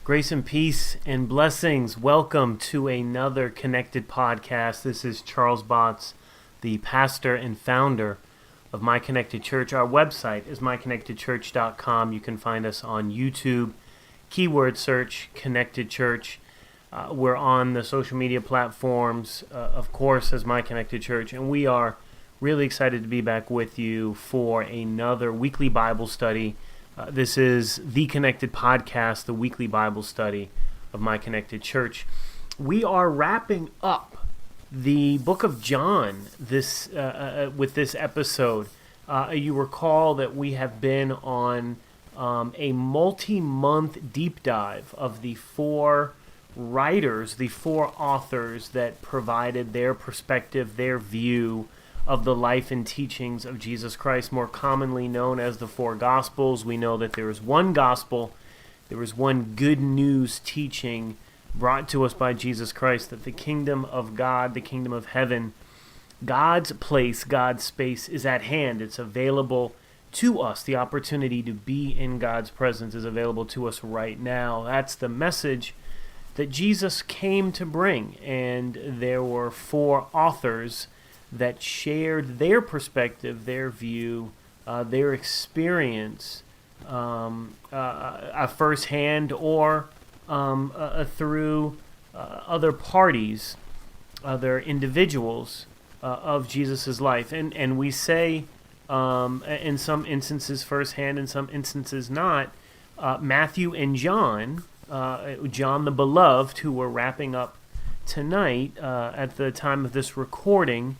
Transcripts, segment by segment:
Grace and peace and blessings. Welcome to another Connected podcast. This is Charles Botts, the pastor and founder of My Connected Church. Our website is myconnectedchurch.com. You can find us on YouTube. Keyword search Connected Church. We're on the social media platforms, of course, as My Connected Church. And we are really excited to be back with you for another weekly Bible study. This is the Connected Podcast, the weekly Bible study of My Connected Church. We are wrapping up the book of John with this episode. You recall that we have been on a multi-month deep dive of the four writers, the four authors that provided their perspective, their view of the life and teachings of Jesus Christ, more commonly known as the four Gospels. We know that there is one gospel, there is one good news teaching brought to us by Jesus Christ, that the kingdom of God, the kingdom of heaven, God's place, God's space is at hand. It's available to us. The opportunity to be in God's presence is available to us right now. That's the message that Jesus came to bring, and there were four authors that shared their perspective, their view, their experience, firsthand or through other parties, other individuals of Jesus' life. And we say, in some instances firsthand, in some instances not, Matthew and John, John the Beloved, who we're wrapping up tonight at the time of this recording,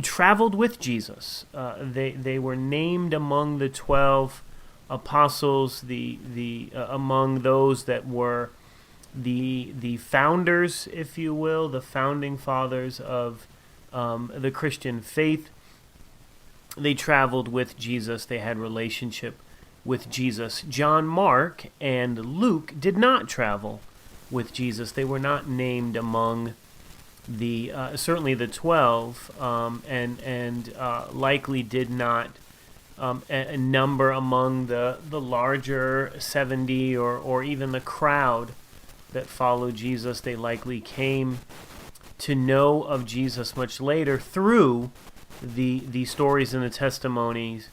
traveled with Jesus. They were named among the 12 apostles, among those that were the founders, if you will, the founding fathers of the Christian faith. They traveled with Jesus. They had relationship with Jesus. John, Mark, and Luke did not travel with Jesus. They were not named among the certainly the 12, and likely did not a number among the larger 70 or even the crowd that followed Jesus. They likely came to know of Jesus much later through the stories and the testimonies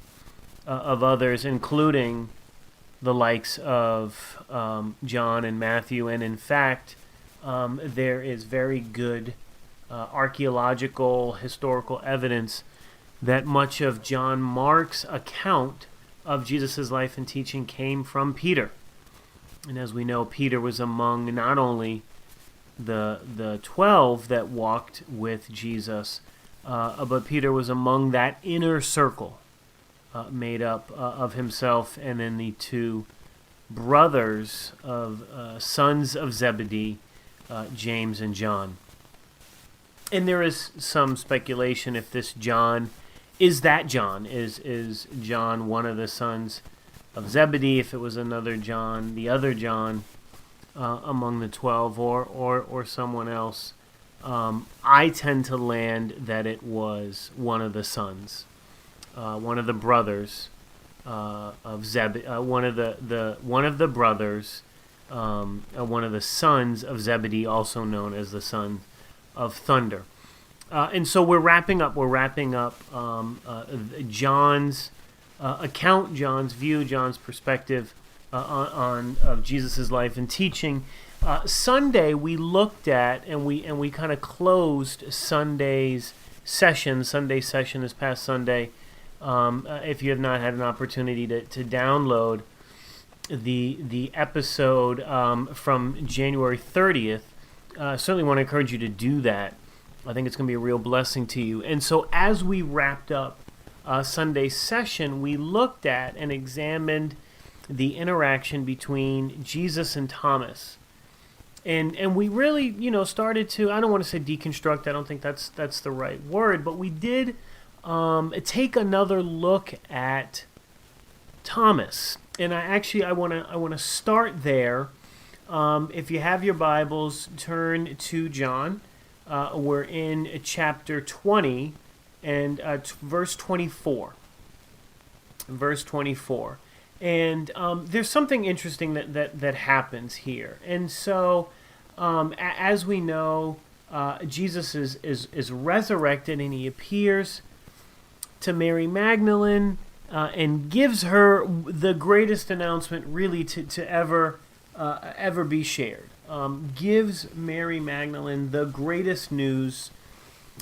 of others, including the likes of John and Matthew. And in fact, there is very good archaeological, historical evidence that much of John Mark's account of Jesus' life and teaching came from Peter. And as we know, Peter was among not only the 12 that walked with Jesus, but Peter was among that inner circle made up of himself and then the two brothers of sons of Zebedee, James and John. And there is some speculation if this John is that John. Is John one of the sons of Zebedee? If it was another John, the other John among the 12, or someone else. I tend to land that it was one of the sons, one of the brothers of Zebedee, one of the brothers, one of the sons of Zebedee, also known as the son of thunder. And so we're wrapping up John's account, John's view, John's perspective on Jesus' life and teaching. Sunday we looked at and we kind of closed Sunday's session. Sunday's session this past Sunday. If you have not had an opportunity to download the episode from January 30th, I certainly want to encourage you to do that. I think it's going to be a real blessing to you. And so as we wrapped up Sunday's session, we looked at and examined the interaction between Jesus and Thomas. And we really, started to, I don't want to say deconstruct, I don't think that's the right word, but we did take another look at Thomas. And I want to start there. If you have your Bibles, turn to John. We're in chapter 20 and verse 24. Verse 24. And there's something interesting that happens here. And so, as we know, Jesus is resurrected, and he appears to Mary Magdalene and gives her the greatest announcement really to ever be shared. Gives Mary Magdalene the greatest news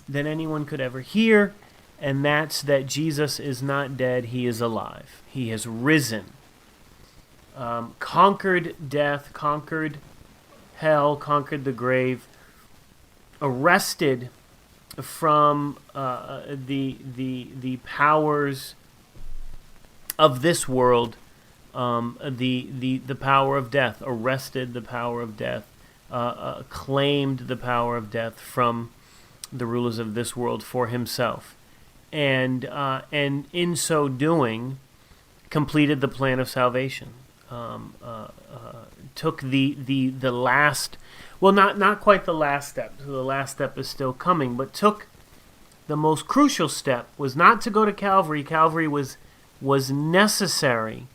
that anyone could ever hear, and that's that Jesus is not dead, he is alive. He has risen, conquered death, conquered hell, conquered the grave, arrested from the powers of this world, the power of death, arrested the power of death, claimed the power of death from the rulers of this world for himself, and in so doing, completed the plan of salvation. Took the last, well, not quite the last step. The last step is still coming, but took the most crucial step. Was not to go to Calvary. Calvary was necessary,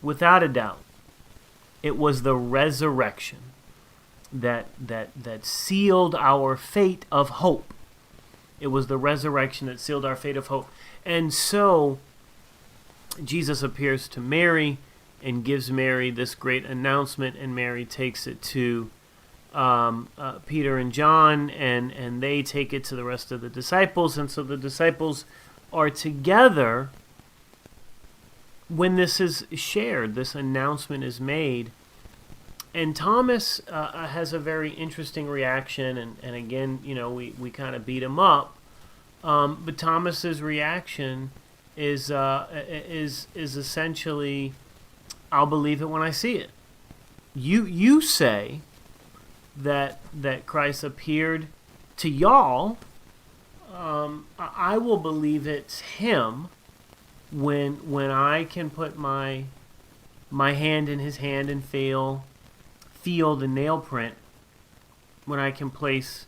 without a doubt. It was the resurrection that sealed our fate of hope. It was the resurrection that sealed our fate of hope. And so Jesus appears to Mary and gives Mary this great announcement, and Mary takes it to Peter and John, and they take it to the rest of the disciples. And so the disciples are together when this is shared, this announcement is made. And Thomas has a very interesting reaction, and again, we kind of beat him up. But Thomas's reaction is essentially, I'll believe it when I see it. You say that Christ appeared to y'all. I will believe it's him when I can put my hand in his hand and feel the nail print, when I can place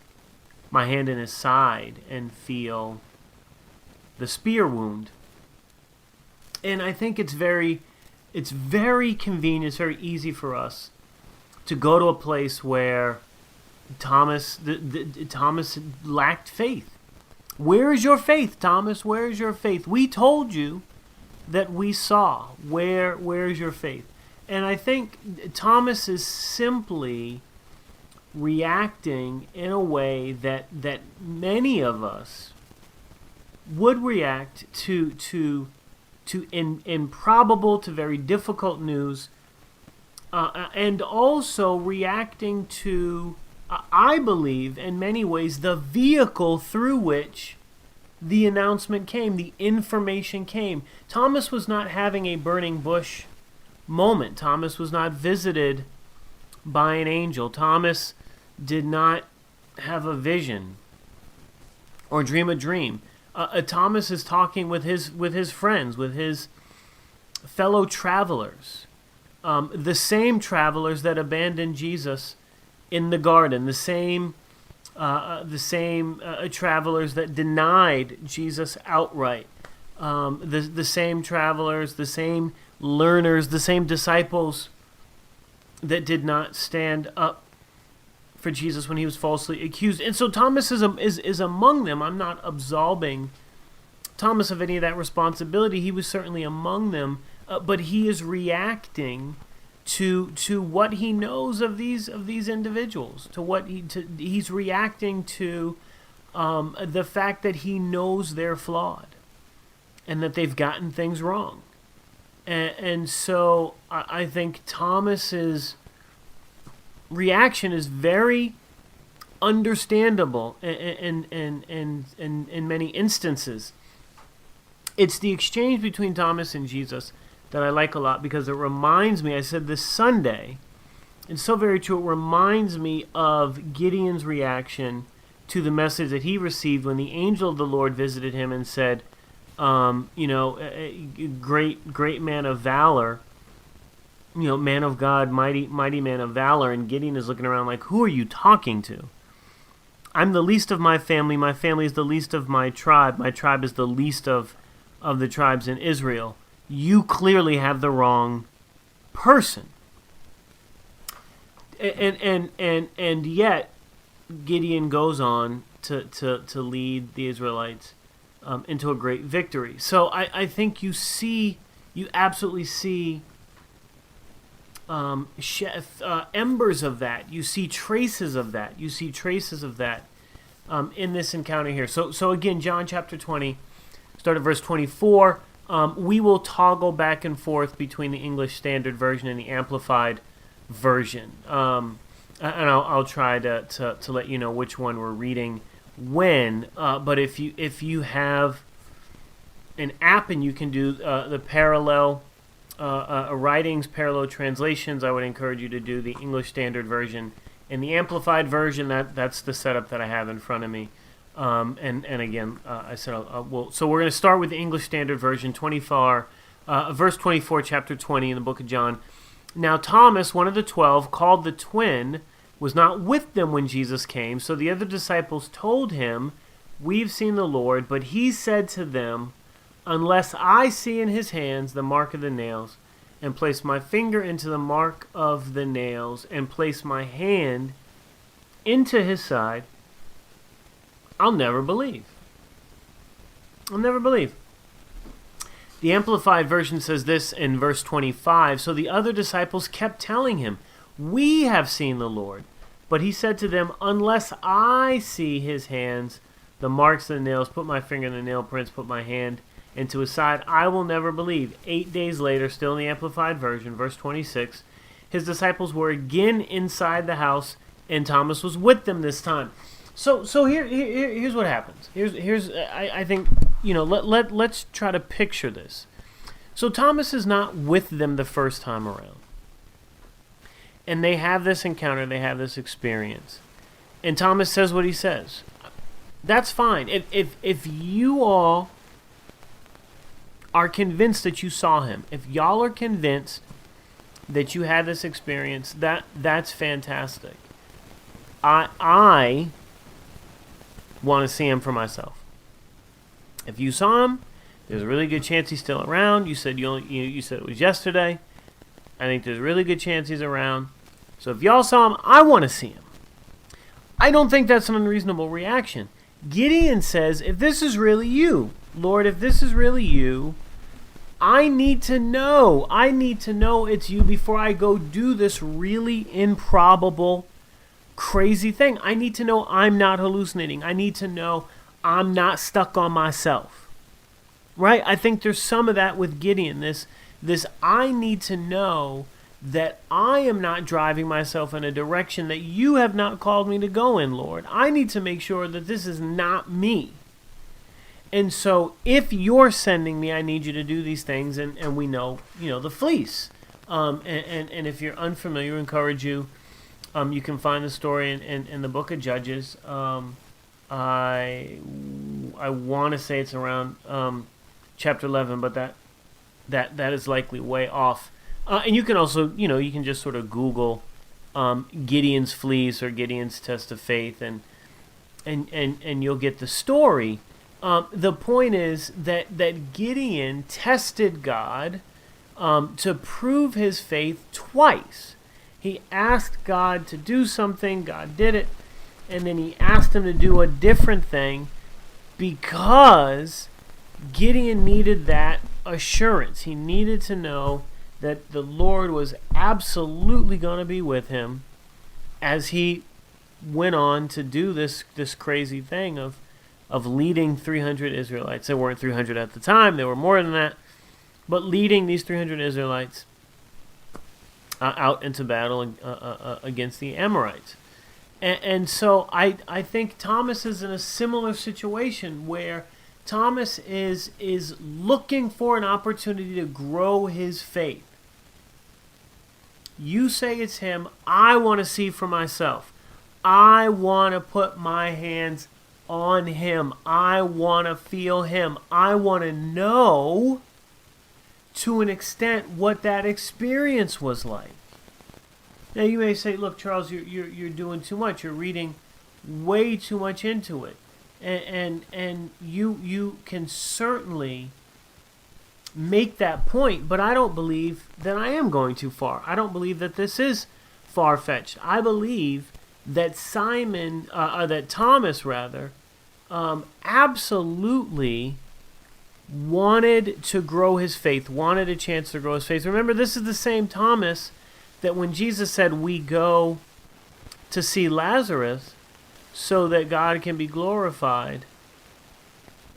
my hand in his side and feel the spear wound. And I think it's very convenient, it's very easy for us to go to a place where Thomas lacked faith. Where is your faith, Thomas? Where is your faith? We told you that we saw. Where is your faith? And I think Thomas is simply reacting in a way that many of us would react to improbable, to very difficult news, and also reacting to, I believe, in many ways, the vehicle through which the announcement came, the information came. Thomas was not having a burning bush moment. Thomas was not visited by an angel. Thomas did not have a vision or dream a dream. Thomas is talking with his friends, with his fellow travelers, the same travelers that abandoned Jesus in the garden, the same travelers that denied Jesus outright, the same travelers, the same learners, the same disciples that did not stand up for Jesus when he was falsely accused. And so Thomas is among them. I'm not absolving Thomas of any of that responsibility. He was certainly among them, but he is reacting to what he knows of these individuals, he's reacting to the fact that he knows they're flawed and that they've gotten things wrong. And so I think Thomas's reaction is very understandable in many instances. It's the exchange between Thomas and Jesus that I like a lot, because it reminds me, I said this Sunday, it's so very true, it reminds me of Gideon's reaction to the message that he received when the angel of the Lord visited him and said, great man of valor, man of God, mighty man of valor. And Gideon is looking around like, who are you talking to? I'm the least of my family is the least of my tribe is the least of the tribes in Israel. you clearly have the wrong person. And yet Gideon goes on to lead the Israelites into a great victory. So I think you absolutely see embers of that. You see traces of that. You see traces of that in this encounter here. So again, John chapter 20, start at verse 24. We will toggle back and forth between the English Standard Version and the Amplified Version. And I'll try to let you know which one we're reading when. But if you have an app and you can do the parallel writings, parallel translations, I would encourage you to do the English Standard Version and the Amplified Version. That's the setup that I have in front of me. And again, I said, so we're going to start with the English Standard Version, verse 24, chapter 20 in the book of John. Now Thomas, one of the 12, called the twin, was not with them when Jesus came. So the other disciples told him, "We've seen the Lord." But he said to them, "Unless I see in his hands the mark of the nails, and place my finger into the mark of the nails, and place my hand into his side, I'll never believe." I'll never believe. The Amplified Version says this in verse 25. So the other disciples kept telling him, "We have seen the Lord." But he said to them, "Unless I see his hands, the marks of the nails, put my finger in the nail prints, put my hand into his side, I will never believe." 8 days later, still in the Amplified Version, verse 26, his disciples were again inside the house, and Thomas was with them this time. So here's what happens. I think, let's try to picture this. So Thomas is not with them the first time around. And they have this encounter, they have this experience. And Thomas says what he says. That's fine. If you all are convinced that you saw him, if y'all are convinced that you had this experience, that's fantastic. I want to see him for myself. If you saw him, there's a really good chance he's still around. You said you said it was yesterday. I think there's a really good chance he's around. So if y'all saw him, I want to see him. I don't think that's an unreasonable reaction. Gideon says, if this is really you, Lord, if this is really you, I need to know. I need to know it's you before I go do this really improbable, crazy thing. I need to know I'm not hallucinating. I need to know I'm not stuck on myself. Right? I think there's some of that with Gideon. This I need to know that I am not driving myself in a direction that you have not called me to go in, Lord. I need to make sure that this is not me. And so if you're sending me, I need you to do these things. And we know, the fleece. And if you're unfamiliar, I encourage you. You can find the story in the book of Judges. I want to say it's around chapter 11, but that is likely way off. And you can also, you can just sort of Google Gideon's fleece or Gideon's test of faith, and you'll get the story. The point is that Gideon tested God to prove his faith twice. He asked God to do something, God did it, and then he asked him to do a different thing because Gideon needed that assurance. He needed to know that the Lord was absolutely going to be with him as he went on to do this crazy thing of leading 300 Israelites. There weren't 300 at the time, there were more than that, but leading these 300 Israelites out into battle against the Amorites. And so I think Thomas is in a similar situation where Thomas is looking for an opportunity to grow his faith. You say it's him. I want to see for myself. I want to put my hands on him. I want to feel him. I want to know to an extent what that experience was like. Now you may say, look, Charles, you're doing too much. You're reading way too much into it. And you can certainly make that point, but I don't believe that I am going too far. I don't believe that this is far-fetched. I believe that that Thomas rather, absolutely wanted to grow his faith, wanted a chance to grow his faith. Remember, this is the same Thomas that when Jesus said, we go to see Lazarus so that God can be glorified,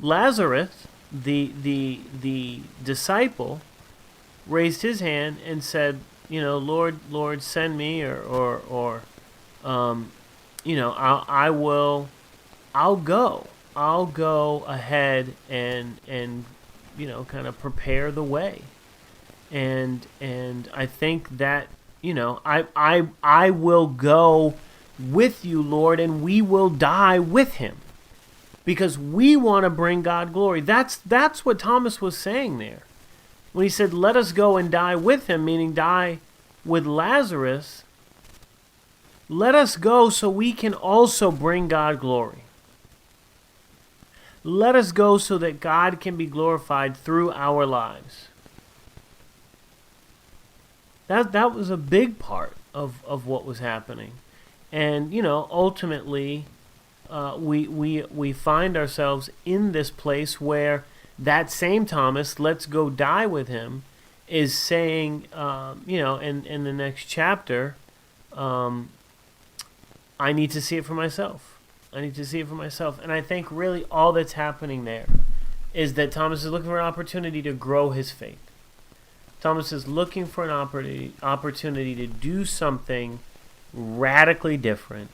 Lazarus, the disciple, raised his hand and said, Lord, send me, or I'll go ahead and kind of prepare the way. And I think that, I will go with you, Lord, and we will die with him because we want to bring God glory. That's what Thomas was saying there. When he said, let us go and die with him, meaning die with Lazarus, let us go so we can also bring God glory. Let us go so that God can be glorified through our lives. That was a big part of what was happening. And, ultimately, we find ourselves in this place where that same Thomas, let's go die with him, is saying, in the next chapter, I need to see it for myself. I need to see it for myself. And I think really all that's happening there is that Thomas is looking for an opportunity to grow his faith. Thomas is looking for an opportunity to do something radically different.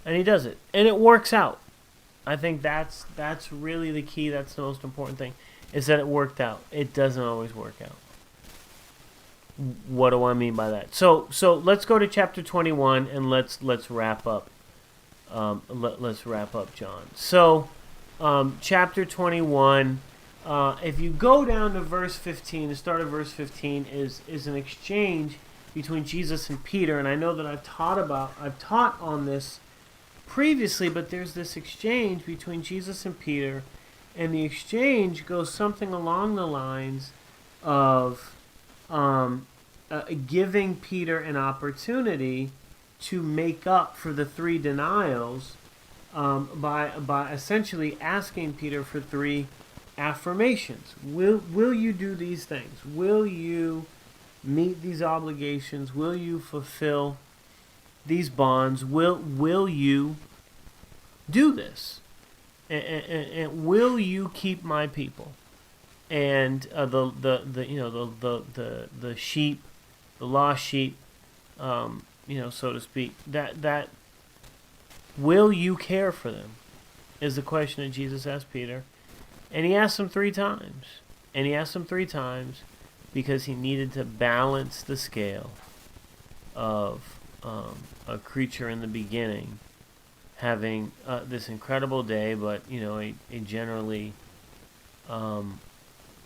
And he does it. And it works out. I think that's really the key. That's the most important thing, is that it worked out. It doesn't always work out. What do I mean by that? So let's go to chapter 21 and let's wrap up. Let's wrap up John. So chapter 21. If you go down to verse 15, the start of verse 15 is an exchange between Jesus and Peter, and I know that I've taught on this previously, but there's this exchange between Jesus and Peter, and the exchange goes something along the lines of giving Peter an opportunity to make up for the 3 denials by essentially asking Peter for 3 affirmations. Will you do these things? Will you meet these obligations? Will you fulfill these bonds? Will you do this? And will you keep my people? And the sheep, the lost sheep, so to speak. That will you care for them? Is the question that Jesus asked Peter. And he asked him 3 times. And he asked him 3 times because he needed to balance the scale of a creature in the beginning having this incredible day, but a generally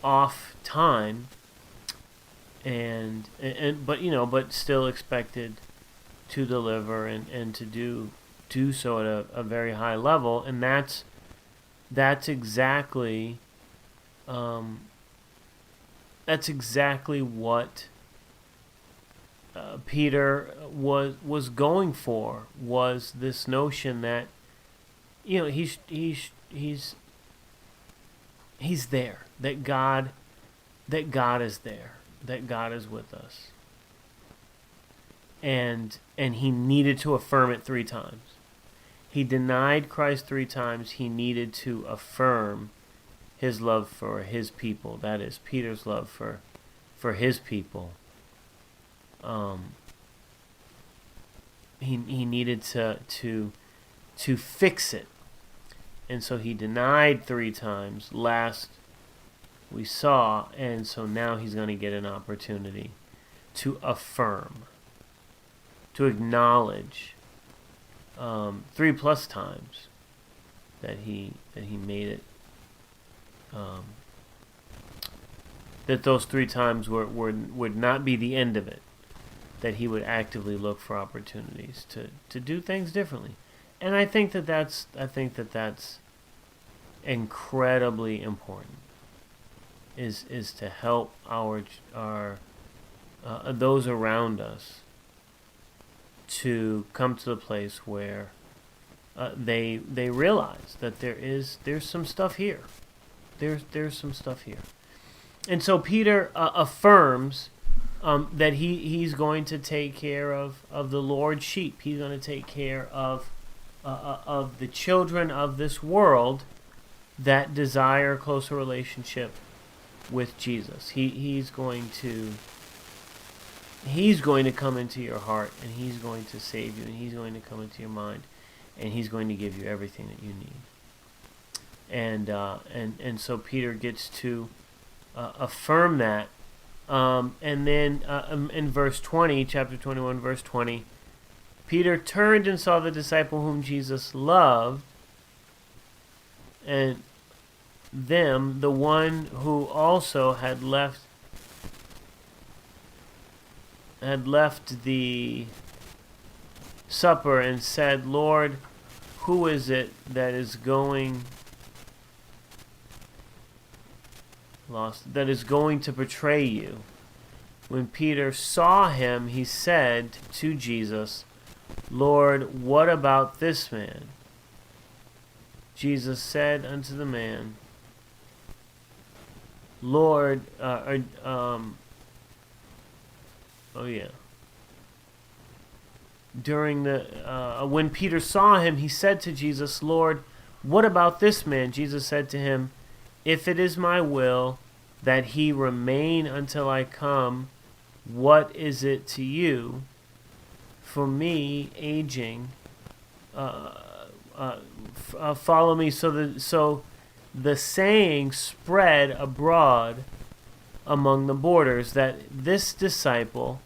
off time, but still expected to deliver and to do so at a very high level, and that's exactly what Peter was going for, was this notion that he's there, that God is there, that God is with us, and he needed to affirm it 3 times. He denied Christ 3 times. He needed to affirm his love for his people. That is, Peter's love for his people. He needed to fix it, and so he denied 3 times. Last we saw, and so now he's going to get an opportunity to affirm, to acknowledge 3+ times that he made it. That those 3 times would not be the end of it. That he would actively look for opportunities to do things differently, and I think that that's incredibly important. is to help our those around us to come to the place where they realize that there's some stuff here. There's some stuff here. And so Peter affirms that he's going to take care of the Lord's sheep. He's going to take care of the children of this world that desire a closer relationship with Jesus. He's going to come into your heart, and he's going to save you, and he's going to come into your mind, and he's going to give you everything that you need. And so Peter gets to affirm that. And then in verse 20, chapter 21, verse 20, Peter turned and saw the disciple whom Jesus loved, and them, the one who also had left the supper, and said, Lord, who is it that is going to betray you? When Peter saw him, he said to Jesus, Lord, what about this man? Jesus said unto the man, Lord, when Peter saw him, he said to Jesus, Lord, what about this man? Jesus said to him, if it is my will that he remain until I come, what is it to you? For me, aging, follow me. So the saying spread abroad among the borders that this disciple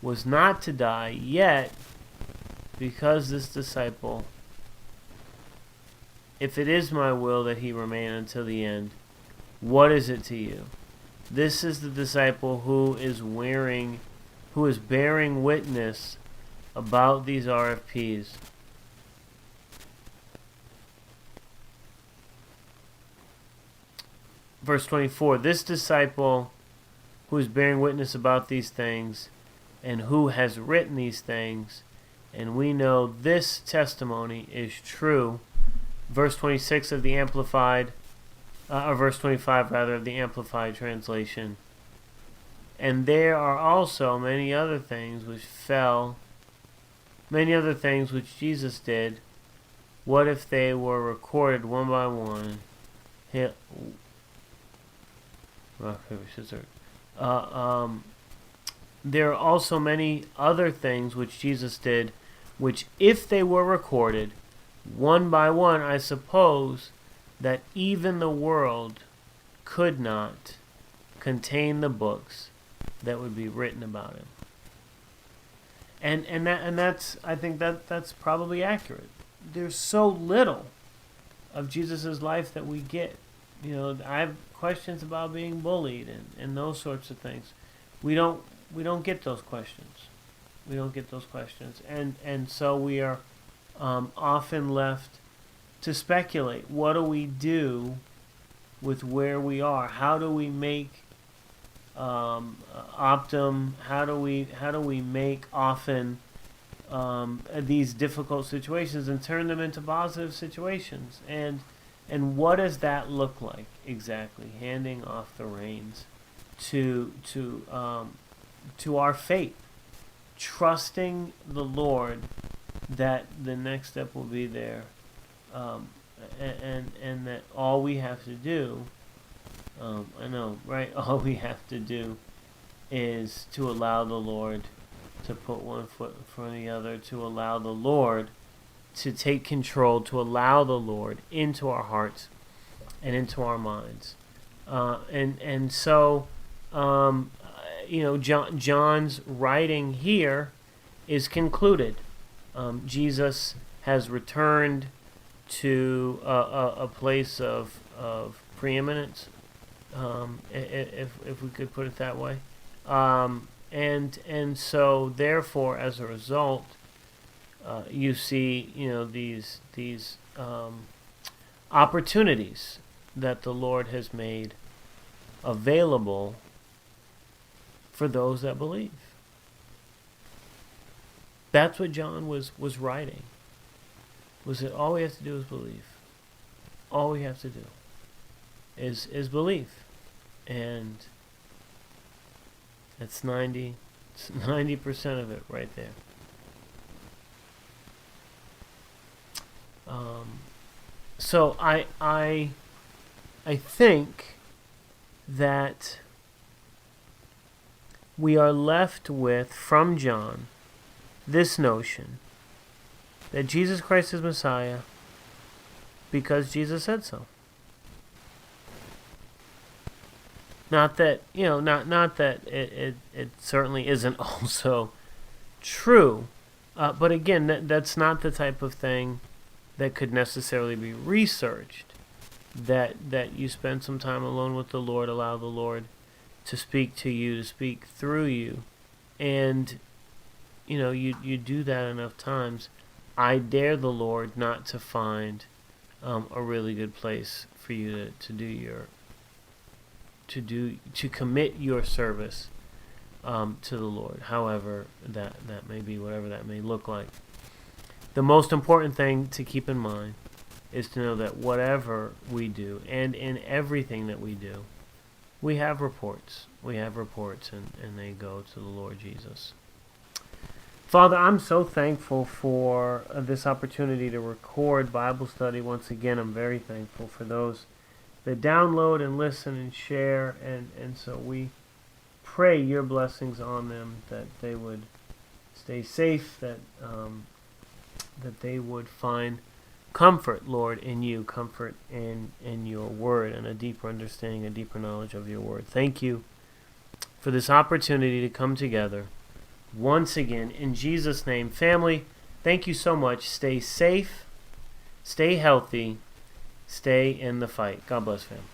was not to die, yet because this disciple, if it is my will that he remain until the end, what is it to you? This is the disciple who is bearing witness about these RFPs. Verse 24, this disciple who is bearing witness about these things and who has written these things, and we know this testimony is true. Verse 26 of the Amplified, or verse 25 rather, of the Amplified translation. And there are also many other things which Jesus did. What if they were recorded one by one? There are also many other things which Jesus did, which if they were recorded one by one, I suppose that even the world could not contain the books that would be written about him. And that's, I think that's probably accurate. There's so little of Jesus' life that we get. You know, I have questions about being bullied and those sorts of things. We don't get those questions. We don't get those questions. And so we are often left to speculate. What do we do with where we are? How do we make Optum? How do we make often these difficult situations and turn them into positive situations? And what does that look like exactly? Handing off the reins to our fate, trusting the Lord that the next step will be there, and that all we have to do, I know, right? All we have to do is to allow the Lord to put one foot in front of the other, to allow the Lord to take control, to allow the Lord into our hearts and into our minds. So John's writing here is concluded. Jesus has returned to a place of preeminence, if we could put it that way. And so therefore, as a result, you see, these opportunities that the Lord has made available for those that believe. That's what John was writing. Was that all we have to do is believe. All we have to do is believe. And it's 90% of it right there. So I think that we are left with, from John, this notion that Jesus Christ is Messiah because Jesus said so. Not that, not that it certainly isn't also true, but again, that's not the type of thing that could necessarily be researched. That you spend some time alone with the Lord, allow the Lord to speak to you, to speak through you, and you do that enough times. I dare the Lord not to find a really good place for you to commit your service to the Lord, however that may be, whatever that may look like. The most important thing to keep in mind is to know that whatever we do, and in everything that we do, we have reports. We have reports, and they go to the Lord Jesus. Father, I'm so thankful for this opportunity to record Bible study. Once again, I'm very thankful for those that download and listen and share, and so we pray your blessings on them, that they would stay safe, that they would find comfort, Lord, in you, comfort in your word, and a deeper understanding, a deeper knowledge of your word. Thank you for this opportunity to come together once again in Jesus' name. Family, thank you so much. Stay safe, stay healthy, stay in the fight. God bless, family.